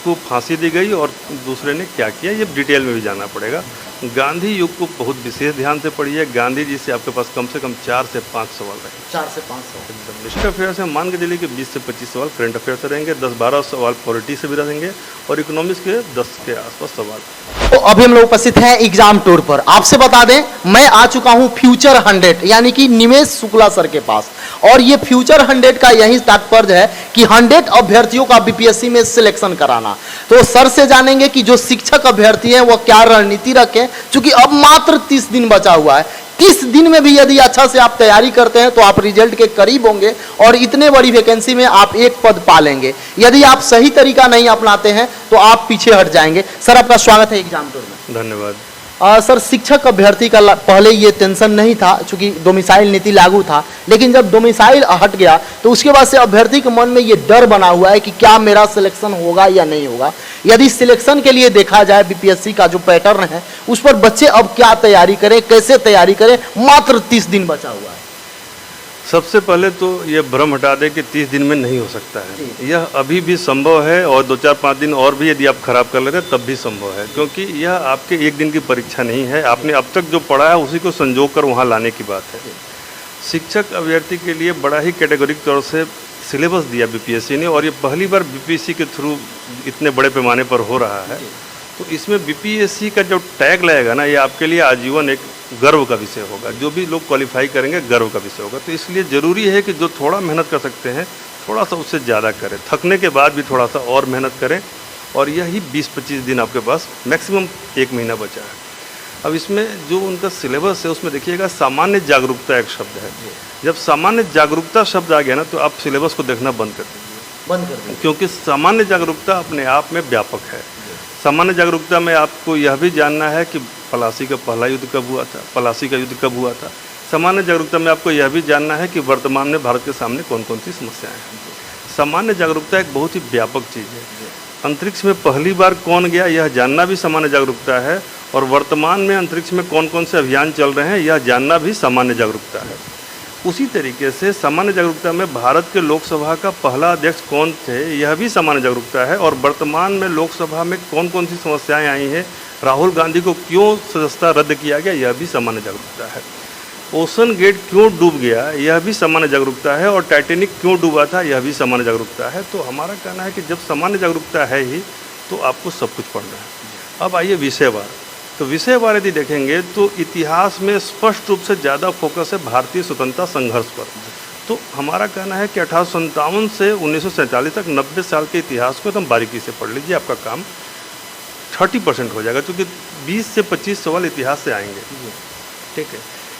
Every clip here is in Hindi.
किसको फांसी दी गई और दूसरे ने क्या किया, ये डिटेल में भी जानना पड़ेगा। गांधी युग को बहुत विशेष ध्यान से पढ़िए। गांधी जी से आपके पास कम से कम 4 से 5 सवाल रहेंगे। 4 से 5 सवाल एकदम निष्ठ अफेयर से मान के चलिए कि 20 से 25 सवाल करंट अफेयर से रहेंगे, 10-12 सवाल पॉलिटी से भी रहेंगे और इकोनॉमिक्स के 10 के आसपास सवाल। तो अभी हम लोग उपस्थित हैं एग्जाम टूर पर। आपसे बता दें, मैं आ चुका हूं फ्यूचर 100 यानी कि निमेश शुक्ला सर के पास, और ये फ्यूचर 100 का यही तात्पर्य है कि 100 अभ्यर्थियों का बीपीएससी में सिलेक्शन कराना। तो सर से जानेंगे कि जो शिक्षक अभ्यर्थी हैं वो क्या रणनीति रखें, क्योंकि अब मात्र 30 दिन बचा हुआ है। 30 दिन में भी यदि अच्छा से आप तैयारी करते हैं तो आप रिजल्ट के करीब होंगे और इतने बड़ी वैकेंसी में आप एक पद पा लेंगे। यदि आप सही तरीका नहीं अपनाते हैं तो आप पीछे हट जाएंगे। सर, आपका स्वागत है एग्जाम टूर में। धन्यवाद। सर, शिक्षक अभ्यर्थी का पहले ये टेंशन नहीं था क्योंकि डोमिसाइल नीति लागू था, लेकिन जब डोमिसाइल हट गया तो उसके बाद से अभ्यर्थी के मन में ये डर बना हुआ है कि क्या मेरा सिलेक्शन होगा या नहीं होगा। यदि सिलेक्शन के लिए देखा जाए बीपीएससी का जो पैटर्न है उस पर बच्चे अब क्या तैयारी करें, कैसे तैयारी करें, मात्र 30 दिन बचा हुआ है। सबसे पहले तो यह भ्रम हटा दें कि 30 दिन में नहीं हो सकता है। यह अभी भी संभव है और 2-4-5 दिन और भी यदि आप खराब कर लेते हैं तब भी संभव है, क्योंकि यह आपके एक दिन की परीक्षा नहीं है। आपने अब तक जो पढ़ा है उसी को संजो कर वहाँ लाने की बात है। शिक्षक अभ्यर्थी के लिए बड़ा ही कैटेगोरिक तौर से सिलेबस दिया बीपीएससी ने, और ये पहली बार बीपीएससी के थ्रू इतने बड़े पैमाने पर हो रहा है। तो इसमें बीपीएससी का जो टैग लगेगा ना, ये आपके लिए आजीवन एक गर्व का विषय होगा। जो भी लोग क्वालिफाई करेंगे गर्व का विषय होगा। तो इसलिए ज़रूरी है कि जो थोड़ा मेहनत कर सकते हैं थोड़ा सा उससे ज़्यादा करें, थकने के बाद भी थोड़ा सा और मेहनत करें। और यही 20-25 दिन आपके पास मैक्सिमम 1 महीना बचा है। अब इसमें जो उनका सिलेबस है उसमें देखिएगा, सामान्य जागरूकता एक शब्द है। जब सामान्य जागरूकता शब्द आ गया ना तो आप सिलेबस को देखना बंद कर दीजिए, क्योंकि सामान्य जागरूकता अपने आप में व्यापक है। सामान्य जागरूकता में आपको यह भी जानना है कि पलासी का पहला युद्ध कब हुआ था, पलासी का युद्ध कब हुआ था। सामान्य जागरूकता में आपको यह भी जानना है कि वर्तमान में भारत के सामने कौन कौन सी समस्याएं हैं। सामान्य जागरूकता एक बहुत ही व्यापक चीज़ है। अंतरिक्ष में पहली बार कौन गया यह जानना भी सामान्य जागरूकता है, और वर्तमान में अंतरिक्ष में कौन कौन से अभियान चल रहे हैं यह जानना भी सामान्य जागरूकता है। उसी तरीके से सामान्य जागरूकता में भारत के लोकसभा का पहला अध्यक्ष कौन थे यह भी सामान्य जागरूकता है, और वर्तमान में लोकसभा में कौन कौन सी समस्याएं आई हैं, राहुल गांधी को क्यों सदस्यता रद्द किया गया यह भी सामान्य जागरूकता है। ओशन गेट क्यों डूब गया यह भी सामान्य जागरूकता है, और टाइटैनिक क्यों डूबा था यह भी सामान्य जागरूकता है। तो हमारा कहना है कि जब सामान्य जागरूकता है ही तो आपको सब कुछ पढ़ना है। अब आइए विषयवार। तो विषयवार यदि देखेंगे तो इतिहास में स्पष्ट रूप से ज़्यादा फोकस है भारतीय स्वतंत्रता संघर्ष पर। तो हमारा कहना है कि 1857 से 1947 तक 90 साल के इतिहास को एकदम बारीकी से पढ़ लीजिए, आपका काम 30% हो जाएगा, क्योंकि 20 से 25 सवाल इतिहास से आएंगे। ठीक है।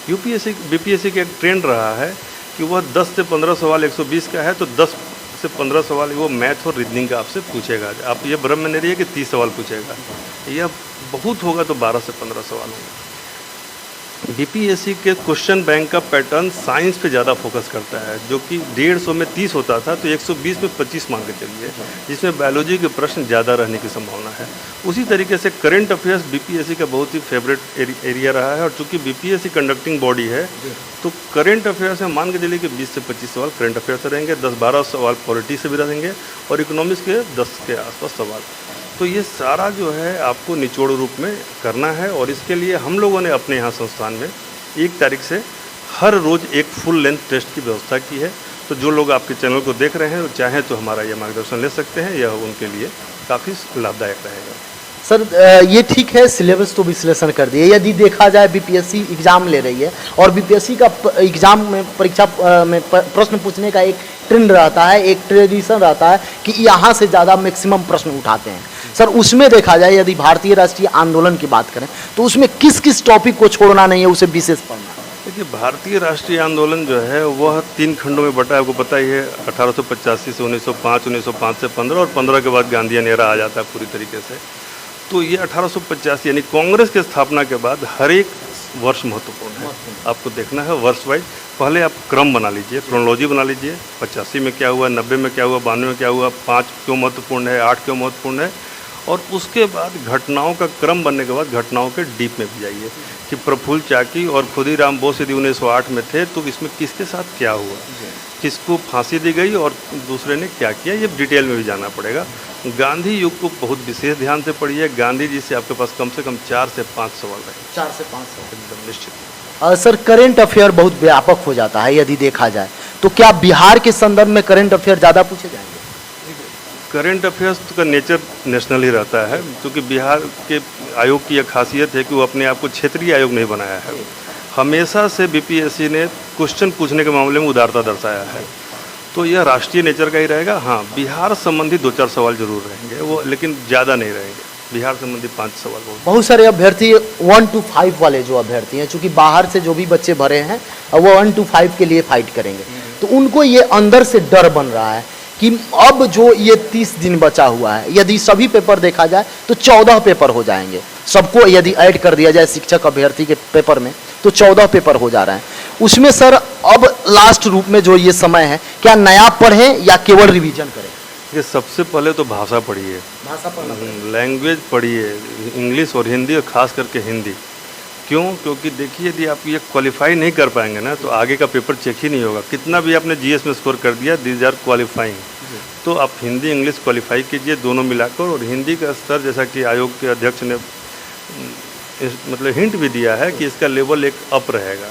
यूपीएससी बीपीएससी का एक ट्रेंड रहा है कि वह 10 से 15 सवाल 120 का है तो 10 से 15 सवाल वो मैथ और रीजनिंग का आपसे पूछेगा। आप ये भ्रम में नहीं रहिए कि 30 सवाल पूछेगा, यह बहुत होगा तो 12 से 15 सवाल होंगे। बीपीएससी के क्वेश्चन बैंक का पैटर्न साइंस पे ज़्यादा फोकस करता है, जो कि 150 में 30 होता था तो 120 में 25 मान के चलिए, जिसमें बायोलॉजी के प्रश्न ज़्यादा रहने की संभावना है। उसी तरीके से करंट अफेयर्स बीपीएससी का बहुत ही फेवरेट एरिया रहा है, और चूंकि बीपीएससी कंडक्टिंग बॉडी है तो करंट अफेयर्स में मान के चलिए कि 20 से 25 सवाल करंट अफेयर्स से रहेंगे, 10-12 सवाल पॉलिटी से भी रहेंगे, और इकोनॉमिक्स के 10 के आसपास सवाल। तो ये सारा जो है आपको निचोड़ रूप में करना है, और इसके लिए हम लोगों ने अपने यहाँ संस्थान में 1 तारीख से हर रोज़ एक फुल लेंथ टेस्ट की व्यवस्था की है। तो जो लोग आपके चैनल को देख रहे हैं चाहें तो हमारा यह मार्गदर्शन ले सकते हैं, यह उनके लिए काफ़ी लाभदायक रहेगा। सर, ये ठीक है, सिलेबस तो विश्लेषण कर दिए। यदि देखा जाए बीपीएससी एग्जाम ले रही है और बीपीएससी का एग्जाम में परीक्षा में प्रश्न पूछने का एक ट्रेंड रहता है, एक ट्रेडिशन रहता है कि यहाँ से ज़्यादा मैक्सिमम प्रश्न उठाते हैं। सर, उसमें देखा जाए यदि भारतीय राष्ट्रीय आंदोलन की बात करें तो उसमें किस किस टॉपिक को छोड़ना नहीं है, उसे विशेष पढ़ना। देखिए, भारतीय राष्ट्रीय आंदोलन जो है वह 3 खंडों में बटा है, आपको पता ही है। 1885 से 1905, 1905 से 15, और 15 के बाद गांधीयन एरा आ जाता है पूरी तरीके से। तो ये 1885 यानी कांग्रेस की स्थापना के बाद हर एक वर्ष महत्वपूर्ण है, आपको देखना है वर्ष वाइज। पहले आप क्रम बना लीजिए, क्रोनोलॉजी बना लीजिए, 85 में क्या हुआ, 90 में क्या हुआ, 92 में क्या हुआ, 5 क्यों महत्वपूर्ण है, 8 क्यों महत्वपूर्ण है, और उसके बाद घटनाओं का क्रम बनने के बाद घटनाओं के डीप में भी जाइए कि प्रफुल्ल चाकी और खुदीराम बोस यदि 1908 में थे तो इसमें किसके साथ क्या हुआ, किसको फांसी दी गई और दूसरे ने क्या किया, ये डिटेल में भी जानना पड़ेगा। गांधी युग को बहुत विशेष ध्यान से पढ़िए। गांधी जी से आपके पास कम से कम 4 से 5 सवाल रहेंगे। 4 से 5 सवाल एकदम निश्चित। सर, करंट अफेयर बहुत व्यापक हो जाता है यदि देखा जाए तो क्या बिहार के संदर्भ में करंट अफेयर ज़्यादा पूछे जाएंगे? करंट अफेयर्स का नेचर नेशनल ही रहता है, क्योंकि बिहार के आयोग की यह खासियत है कि वो अपने आप को क्षेत्रीय आयोग नहीं बनाया है। हमेशा से बीपीएससी ने क्वेश्चन पूछने के मामले में उदारता दर्शाया है, तो यह राष्ट्रीय नेचर का ही रहेगा। हाँ, बिहार संबंधी 2-4 सवाल जरूर रहेंगे वो, लेकिन ज़्यादा नहीं रहेंगे। बिहार संबंधी 5 सवाल बहुत सारे अभ्यर्थी 1 to 5 वाले जो अभ्यर्थी हैं, चूंकि बाहर से जो भी बच्चे भरे हैं वो 1 to 5 के लिए फाइट करेंगे, तो उनको ये अंदर से डर बन रहा है कि अब जो ये 30 दिन बचा हुआ है, यदि सभी पेपर देखा जाए तो 14 पेपर हो जाएंगे। सबको यदि ऐड कर दिया जाए शिक्षक अभ्यर्थी के पेपर में तो 14 पेपर हो जा रहे हैं। उसमें सर अब लास्ट रूप में जो ये समय है, क्या नया पढ़ें या केवल रिवीजन करें? ये सबसे पहले तो भाषा पढ़िए, भाषा पढ़ना लैंग्वेज पढ़िए, इंग्लिश और हिंदी, और ख़ास करके हिंदी। क्यों? क्योंकि देखिए, यदि आप ये क्वालिफाई नहीं कर पाएंगे ना, तो आगे का पेपर चेक ही नहीं होगा। कितना भी आपने जीएस में स्कोर कर दिया, दीज आर क्वालिफाइंग। तो आप हिंदी इंग्लिश क्वालिफाई कीजिए, दोनों मिलाकर। और हिंदी का स्तर, जैसा कि आयोग के अध्यक्ष ने मतलब हिंट भी दिया है कि इसका लेवल एक अप रहेगा,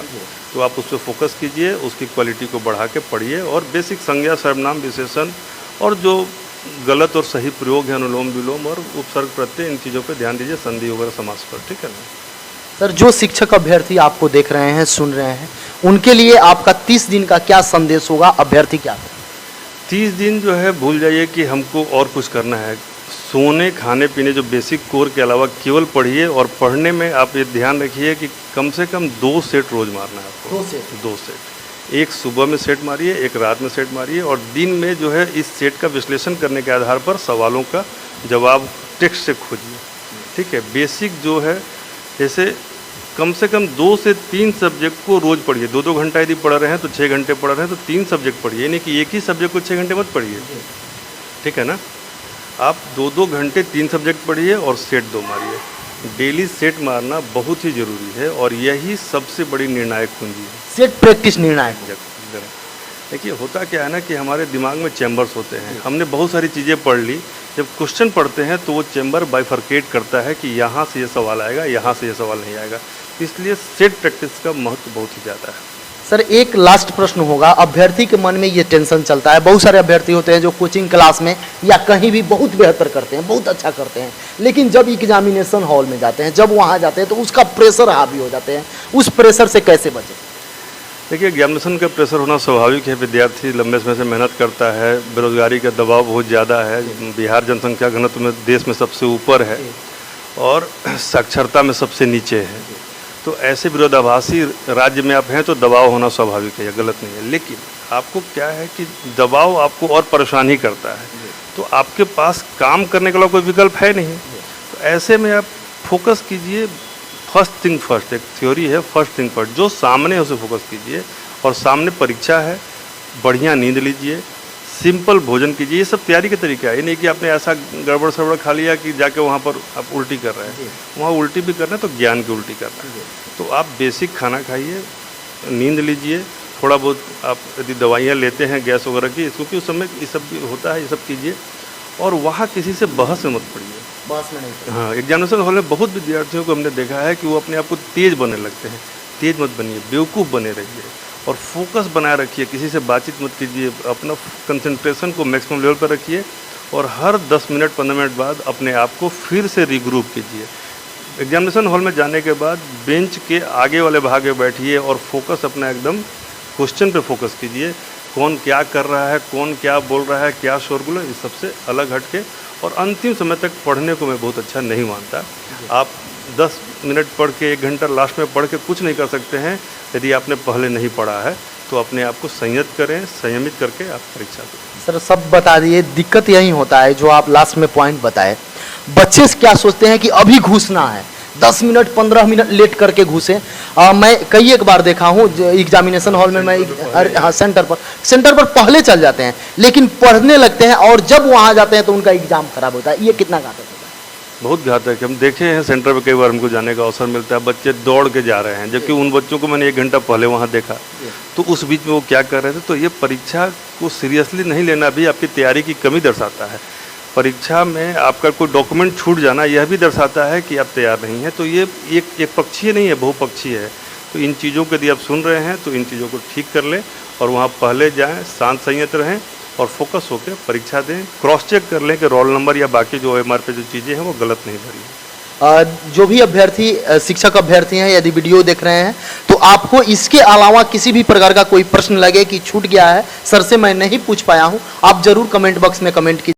तो आप उस पर फोकस कीजिए, उसकी क्वालिटी को बढ़ा के पढ़िए। और बेसिक संज्ञा, सर्वनाम, विशेषण और जो गलत और सही प्रयोग है, अनुलोम विलोम और उपसर्ग प्रत्यय, इन चीज़ों पे ध्यान दीजिए, संधि वगैरह समास पर। ठीक है ना सर? जो शिक्षक अभ्यर्थी आपको देख रहे हैं, सुन रहे हैं, उनके लिए आपका 30 दिन का क्या संदेश होगा? अभ्यर्थी क्या करें? 30 दिन जो है भूल जाइए कि हमको और कुछ करना है। सोने, खाने पीने, जो बेसिक कोर के अलावा केवल पढ़िए। और पढ़ने में आप ये ध्यान रखिए कि कम से कम 2 सेट रोज़ मारना है आपको। 2 सेट, एक सुबह में सेट मारिए, एक रात में सेट मारिए। और दिन में जो है इस सेट का विश्लेषण करने के आधार पर सवालों का जवाब टेक्स्ट से खोजिए। ठीक है? बेसिक जो है, जैसे कम से कम 2 से 3 सब्जेक्ट को रोज़ पढ़िए। 2-2 घंटा यदि पढ़ रहे हैं तो 6 घंटे पढ़ रहे हैं तो 3 सब्जेक्ट पढ़िए, नहीं कि एक ही सब्जेक्ट को 6 घंटे मत पढ़िए। ठीक है ना? आप 2-2 घंटे 3 सब्जेक्ट पढ़िए और सेट 2 मारिए। डेली सेट मारना बहुत ही ज़रूरी है, और यही सबसे बड़ी निर्णायक कुंजी है। सेट प्रैक्टिस निर्णायक। देखिए, होता क्या है ना कि हमारे दिमाग में चैम्बर्स होते हैं। हमने बहुत सारी चीज़ें पढ़ ली, जब क्वेश्चन पढ़ते हैं तो वो चैम्बर बाइफरकेट करता है कि यहाँ से ये सवाल आएगा, यहाँ से ये सवाल नहीं आएगा। इसलिए सेट प्रैक्टिस का महत्व बहुत ही ज़्यादा है। सर, एक लास्ट प्रश्न होगा। अभ्यर्थी के मन में ये टेंशन चलता है, बहुत सारे अभ्यर्थी होते हैं जो कोचिंग क्लास में या कहीं भी बहुत बेहतर करते हैं, बहुत अच्छा करते हैं, लेकिन जब एग्जामिनेशन हॉल में जाते हैं, जब वहाँ जाते हैं तो उसका प्रेशर हावी हो जाते हैं। उस प्रेशर से कैसे बचें? देखिए, एग्जामिनेशन का प्रेशर होना स्वाभाविक है। विद्यार्थी लंबे समय से मेहनत करता है, बेरोजगारी का दबाव बहुत ज़्यादा है। बिहार जनसंख्या घनत्व में देश में सबसे ऊपर है और साक्षरता में सबसे नीचे है। तो ऐसे विरोधाभासी राज्य में आप हैं तो दबाव होना स्वाभाविक है, यह गलत नहीं है। लेकिन आपको क्या है कि दबाव आपको और परेशान ही करता है, तो आपके पास काम करने के लिए कोई विकल्प है नहीं। तो ऐसे में आप फोकस कीजिए, फर्स्ट थिंग फर्स्ट। एक थ्योरी है, फर्स्ट थिंग फर्स्ट, जो सामने है उसे फोकस कीजिए। और सामने परीक्षा है, बढ़िया नींद लीजिए, सिंपल भोजन कीजिए। ये सब तैयारी के तरीका है। ये नहीं कि आपने ऐसा गड़बड़ सड़बड़ खा लिया कि जाके वहाँ पर आप उल्टी कर रहे हैं। वहाँ उल्टी भी करना है तो ज्ञान की उल्टी करना है। तो आप बेसिक खाना खाइए, नींद लीजिए, थोड़ा बहुत आप यदि दवाइयाँ लेते हैं गैस वगैरह की, क्योंकि उस समय ये सब भी होता है, ये सब कीजिए। और वहाँ किसी से बहस में मत पड़िए। बहस में नहीं। हाँ, एग्जामिनेशन हॉल में बहुत विद्यार्थियों को हमने देखा है कि वो अपने आप को तेज़ बनने लगते हैं। तेज़ मत बनिए, बेवकूफ़ बने रहिए और फोकस बनाए रखिए। किसी से बातचीत मत कीजिए, अपना कंसंट्रेशन को मैक्सिमम लेवल पर रखिए। और हर 10 मिनट 15 मिनट बाद अपने आप को फिर से रिग्रुप कीजिए। एग्जामिनेशन हॉल में जाने के बाद बेंच के आगे वाले भाग में बैठिए और फोकस अपना एकदम क्वेश्चन पे फोकस कीजिए। कौन क्या कर रहा है, कौन क्या बोल रहा है, क्या शोरगुल है, इस सबसे अलग हटके। और अंतिम समय तक पढ़ने को मैं बहुत अच्छा नहीं मानता। आप 10 मिनट पढ़ के 1 घंटा लास्ट में पढ़ के कुछ नहीं कर सकते हैं। यदि आपने पहले नहीं पढ़ा है तो अपने आप को संयत करें, संयमित करके आप परीक्षा दें। सर, सब बता दिए। दिक्कत यही होता है जो आप लास्ट में पॉइंट बताए। बच्चे क्या सोचते हैं कि अभी घुसना है, 10 मिनट 15 मिनट लेट करके घुसे। मैं कई एक बार देखा हूँ एग्जामिनेशन हॉल में, मैं हाँ सेंटर पर पहले चल जाते हैं, लेकिन पढ़ने लगते हैं और जब वहाँ जाते हैं तो उनका एग्जाम खराब होता है। ये कितना घातक होता है? बहुत घातक है। हम देखे हैं सेंटर पे कई बार हमको जाने का अवसर मिलता है, बच्चे दौड़ के जा रहे हैं, जबकि उन बच्चों को मैंने 1 घंटा पहले वहाँ देखा। तो उस बीच में वो क्या कर रहे थे। तो ये परीक्षा को सीरियसली नहीं लेना भी आपकी तैयारी की कमी दर्शाता है। परीक्षा में आपका कोई डॉक्यूमेंट छूट जाना यह भी दर्शाता है कि आप तैयार नहीं हैं। तो ये एक पक्षीय नहीं है, बहुपक्षीय है। तो इन चीज़ों को यदि आप सुन रहे हैं तो इन चीज़ों को ठीक कर लें और वहाँ पहले जाएं, शांत संयत रहें और फोकस होकर परीक्षा दें। क्रॉस चेक कर लें कि रोल नंबर या बाकी जो OMR पे जो चीज़ें हैं वो गलत नहीं भरी हैं। जो भी अभ्यर्थी शिक्षक अभ्यर्थी हैं, यदि वीडियो देख रहे हैं तो आपको इसके अलावा किसी भी प्रकार का कोई प्रश्न लगे कि छूट गया है, सर से मैं नहीं पूछ पाया हूं, आप जरूर कमेंट बॉक्स में कमेंट कीजिए।